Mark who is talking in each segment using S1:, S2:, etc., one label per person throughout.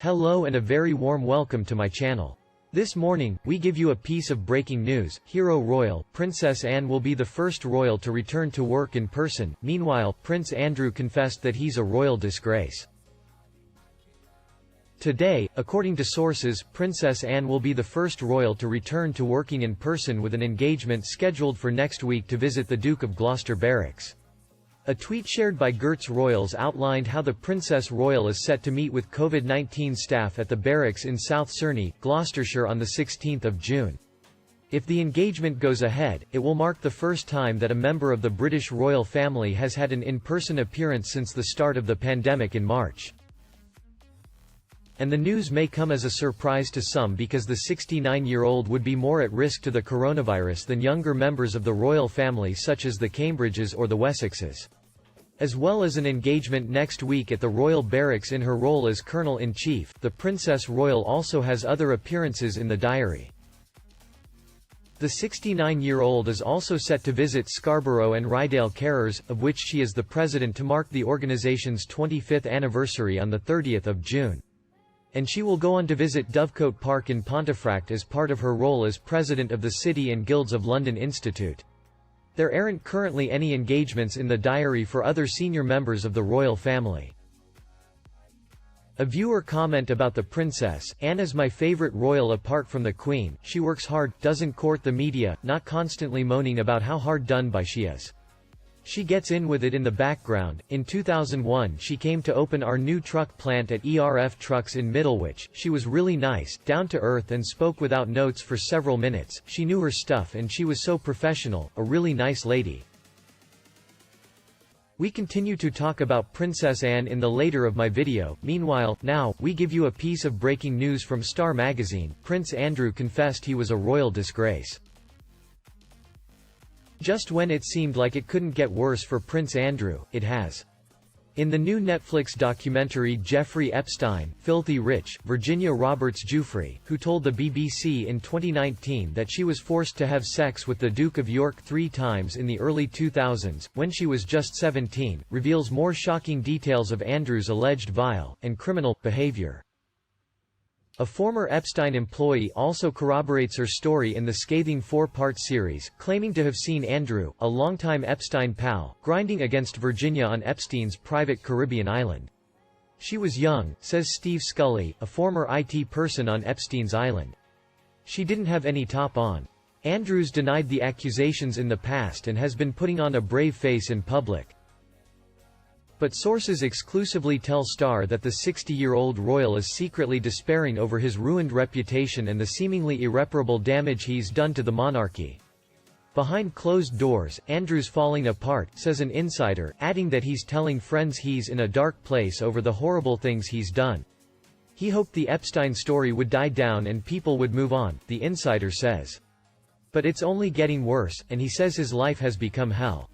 S1: Hello and a very warm welcome to my channel. This morning, we give you a piece of breaking news. Hero Royal, Princess Anne will be the first royal to return to work in person. Meanwhile, Prince Andrew confessed that he's a royal disgrace. Today, according to sources, Princess Anne will be the first royal to return to working in person with an engagement scheduled for next week to visit the Duke of Gloucester barracks. A tweet shared by Gertz Royals outlined how the Princess Royal is set to meet with COVID-19 staff at the barracks in South Cerney, Gloucestershire on the 16th of June. If the engagement goes ahead, it will mark the first time that a member of the British royal family has had an in-person appearance since the start of the pandemic in March. And the news may come as a surprise to some because the 69-year-old would be more at risk to the coronavirus than younger members of the royal family such as the Cambridges or the Wessexes. As well as an engagement next week at the Royal Barracks in her role as Colonel-in-Chief, the Princess Royal also has other appearances in the diary. The 69-year-old is also set to visit Scarborough and Rydale Carers, of which she is the president, to mark the organisation's 25th anniversary on the 30th of June. And she will go on to visit Dovecote Park in Pontefract as part of her role as president of the City and Guilds of London Institute. There aren't currently any engagements in the diary for other senior members of the royal family. A viewer comment about the princess: Anne is my favorite royal apart from the Queen. She works hard, doesn't court the media, not constantly moaning about how hard done by she is. She gets in with it in the background. In 2001 she came to open our new truck plant at ERF Trucks in Middlewich. She was really nice, down to earth, and spoke without notes for several minutes. She knew her stuff and she was so professional, a really nice lady. We continue to talk about Princess Anne in the later of my video. Meanwhile, now, we give you a piece of breaking news from Star magazine. Prince Andrew confessed he was a royal disgrace. Just when it seemed like it couldn't get worse for Prince Andrew, it has. In the new Netflix documentary Jeffrey Epstein, Filthy Rich, Virginia Roberts Giuffre, who told the BBC in 2019 that she was forced to have sex with the Duke of York 3 times in the early 2000s, when she was just 17, reveals more shocking details of Andrew's alleged vile and criminal behavior. A former Epstein employee also corroborates her story in the scathing 4-part series, claiming to have seen Andrew, a longtime Epstein pal, grinding against Virginia on Epstein's private Caribbean island. She was young, says Steve Scully, a former IT person on Epstein's island. She didn't have any top on. Andrews denied the accusations in the past and has been putting on a brave face in public. But sources exclusively tell Star that the 60-year-old royal is secretly despairing over his ruined reputation and the seemingly irreparable damage he's done to the monarchy. Behind closed doors, Andrew's falling apart, says an insider, adding that he's telling friends he's in a dark place over the horrible things he's done. He hoped the Epstein story would die down and people would move on, the insider says. But it's only getting worse, and he says his life has become hell.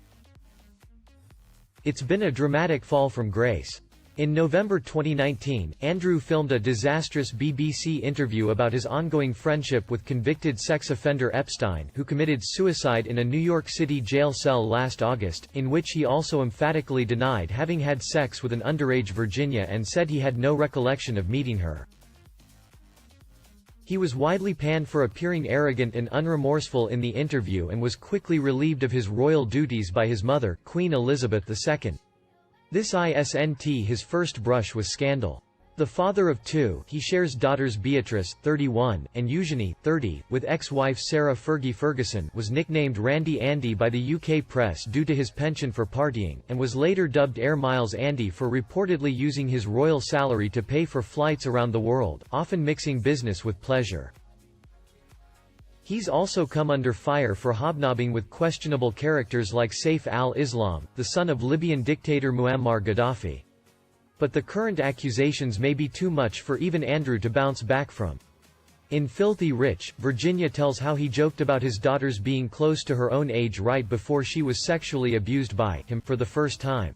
S1: It's been a dramatic fall from grace. In November 2019, Andrew filmed a disastrous BBC interview about his ongoing friendship with convicted sex offender Epstein, who committed suicide in a New York City jail cell last August, in which he also emphatically denied having had sex with an underage Virginia and said he had no recollection of meeting her. He was widely panned for appearing arrogant and unremorseful in the interview and was quickly relieved of his royal duties by his mother, Queen Elizabeth II. This isn't his first brush with scandal. The father of 2, he shares daughters Beatrice, 31, and Eugenie, 30, with ex-wife Sarah Fergie Ferguson, was nicknamed Randy Andy by the UK press due to his penchant for partying, and was later dubbed Air Miles Andy for reportedly using his royal salary to pay for flights around the world, often mixing business with pleasure. He's also come under fire for hobnobbing with questionable characters like Saif al-Islam, the son of Libyan dictator Muammar Gaddafi. But the current accusations may be too much for even Andrew to bounce back from. In Filthy Rich, Virginia tells how he joked about his daughters being close to her own age right before she was sexually abused by him for the first time.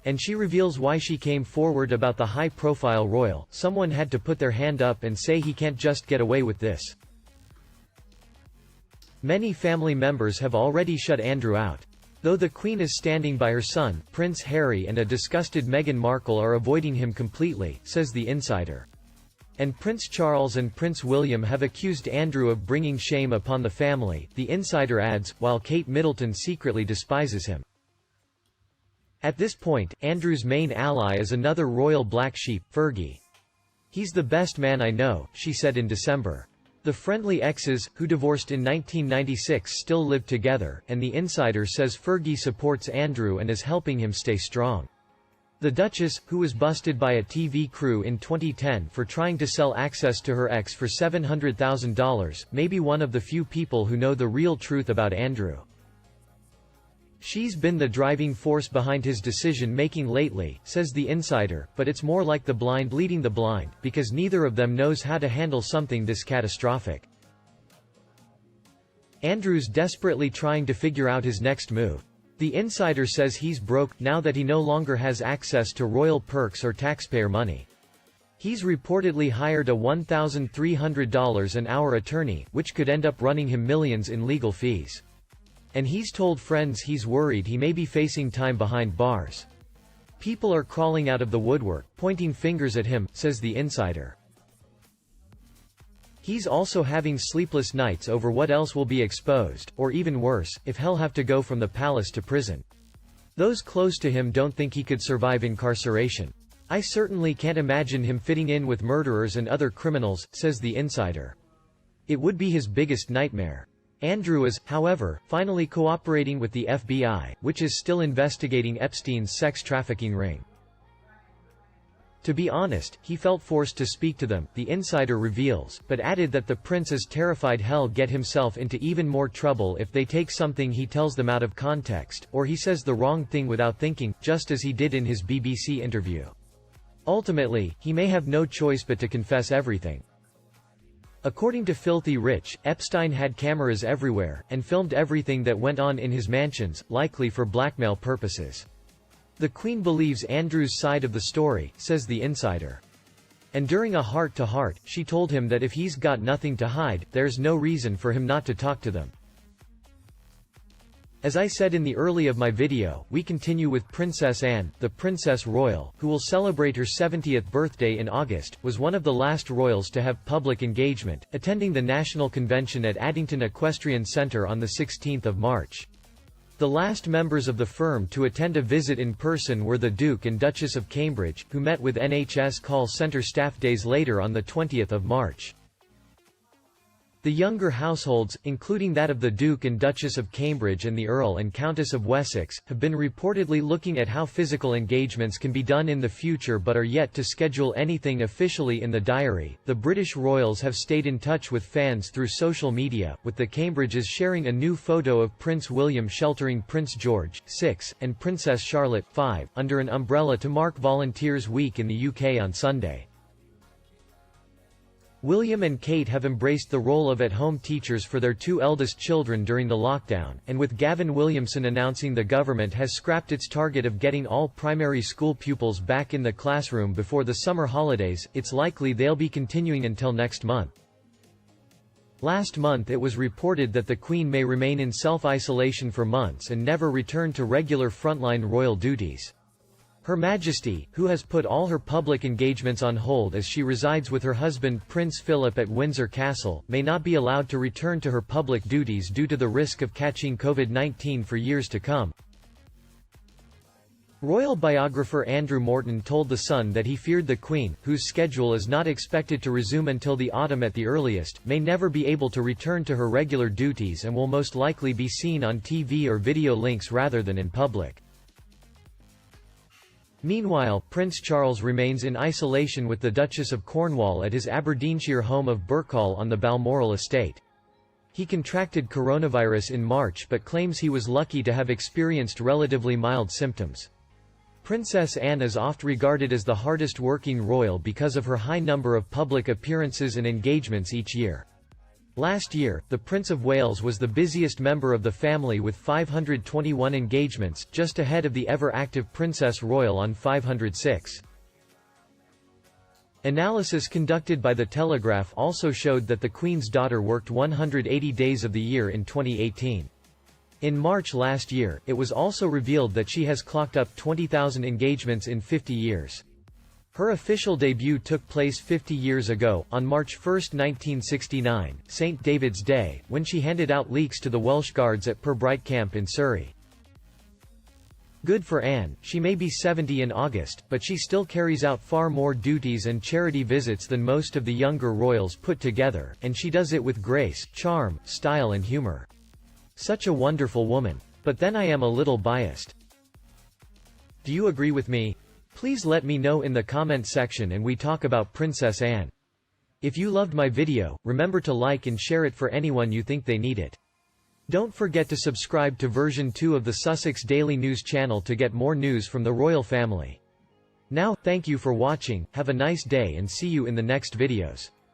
S1: And she reveals why she came forward about the high-profile royal. Someone had to put their hand up and say he can't just get away with this. Many family members have already shut Andrew out. Though the Queen is standing by her son, Prince Harry, and a disgusted Meghan Markle are avoiding him completely, says the insider. And Prince Charles and Prince William have accused Andrew of bringing shame upon the family, the insider adds, while Kate Middleton secretly despises him. At this point, Andrew's main ally is another royal black sheep, Fergie. "He's the best man I know," she said in December. The friendly exes, who divorced in 1996, still live together, and the insider says Fergie supports Andrew and is helping him stay strong. The Duchess, who was busted by a TV crew in 2010 for trying to sell access to her ex for $700,000, may be one of the few people who know the real truth about Andrew. "She's been the driving force behind his decision-making lately," says the insider, "but it's more like the blind leading the blind, because neither of them knows how to handle something this catastrophic." Andrew's desperately trying to figure out his next move. The insider says he's broke, now that he no longer has access to royal perks or taxpayer money. He's reportedly hired a $1,300 an hour attorney, which could end up running him millions in legal fees. And he's told friends he's worried he may be facing time behind bars. "People are crawling out of the woodwork, pointing fingers at him," says the insider. He's also having sleepless nights over what else will be exposed, or even worse, if he'll have to go from the palace to prison. "Those close to him don't think he could survive incarceration. I certainly can't imagine him fitting in with murderers and other criminals," says the insider. It would be his biggest nightmare. Andrew is, however, finally cooperating with the FBI, which is still investigating Epstein's sex trafficking ring. To be honest, he felt forced to speak to them, the insider reveals, but added that the prince is terrified he'll get himself into even more trouble if they take something he tells them out of context, or he says the wrong thing without thinking, just as he did in his BBC interview. Ultimately, he may have no choice but to confess everything. According to Filthy Rich, Epstein had cameras everywhere, and filmed everything that went on in his mansions, likely for blackmail purposes. The Queen believes Andrew's side of the story, says the insider. And during a heart-to-heart, she told him that if he's got nothing to hide, there's no reason for him not to talk to them. As I said in the early of my video, we continue with Princess Anne, the Princess Royal, who will celebrate her 70th birthday in August, was one of the last royals to have public engagement, attending the National Convention at Addington Equestrian Centre on the 16th of March. The last members of the firm to attend a visit in person were the Duke and Duchess of Cambridge, who met with NHS call centre staff days later on the 20th of March. The younger households, including that of the Duke and Duchess of Cambridge and the Earl and Countess of Wessex, have been reportedly looking at how physical engagements can be done in the future but are yet to schedule anything officially in the diary. The British royals have stayed in touch with fans through social media, with the Cambridges sharing a new photo of Prince William sheltering Prince George, 6, and Princess Charlotte, 5, under an umbrella to mark Volunteers Week in the UK on Sunday. William and Kate have embraced the role of at-home teachers for their two eldest children during the lockdown, and with Gavin Williamson announcing the government has scrapped its target of getting all primary school pupils back in the classroom before the summer holidays, it's likely they'll be continuing until next month. Last month it was reported that the Queen may remain in self-isolation for months and never return to regular frontline royal duties. Her Majesty, who has put all her public engagements on hold as she resides with her husband Prince Philip at Windsor Castle, may not be allowed to return to her public duties due to the risk of catching COVID-19 for years to come. Royal biographer Andrew Morton told The Sun that he feared the Queen, whose schedule is not expected to resume until the autumn at the earliest, may never be able to return to her regular duties and will most likely be seen on TV or video links rather than in public. Meanwhile, Prince Charles remains in isolation with the Duchess of Cornwall at his Aberdeenshire home of Birkhall on the Balmoral estate. He contracted coronavirus in March but claims he was lucky to have experienced relatively mild symptoms. Princess Anne is oft regarded as the hardest working royal because of her high number of public appearances and engagements each year. Last year, the Prince of Wales was the busiest member of the family with 521 engagements, just ahead of the ever-active Princess Royal on 506. Analysis conducted by The Telegraph also showed that the Queen's daughter worked 180 days of the year in 2018. In March last year, it was also revealed that she has clocked up 20,000 engagements in 50 years. Her official debut took place 50 years ago, on March 1, 1969, St. David's Day, when she handed out leeks to the Welsh Guards at Purbright Camp in Surrey. Good for Anne, she may be 70 in August, but she still carries out far more duties and charity visits than most of the younger royals put together, and she does it with grace, charm, style and humor. Such a wonderful woman. But then I am a little biased. Do you agree with me? Please let me know in the comment section and we talk about Princess Anne. If you loved my video, remember to like and share it for anyone you think they need it. Don't forget to subscribe to version 2 of the Sussex Daily News channel to get more news from the royal family. Now, thank you for watching, have a nice day and see you in the next videos.